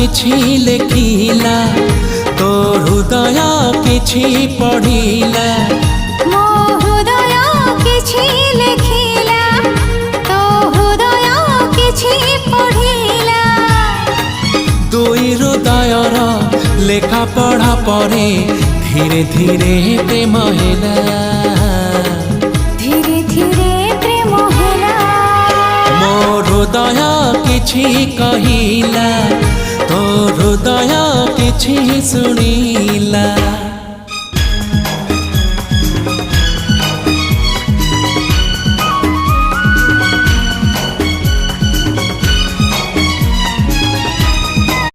किछि लेखिला तो हृदय किछि पढ़िला मो हृदय किछि लेखिला तो हृदय किछि पढ़िला दुई हृदयर लेखा पढ़ा परे धीरे धीरे प्रेम हेला धीरे धीरे प्रेम हेला मो हृदय किछि कहिला तो हृदय किछि सुनिला।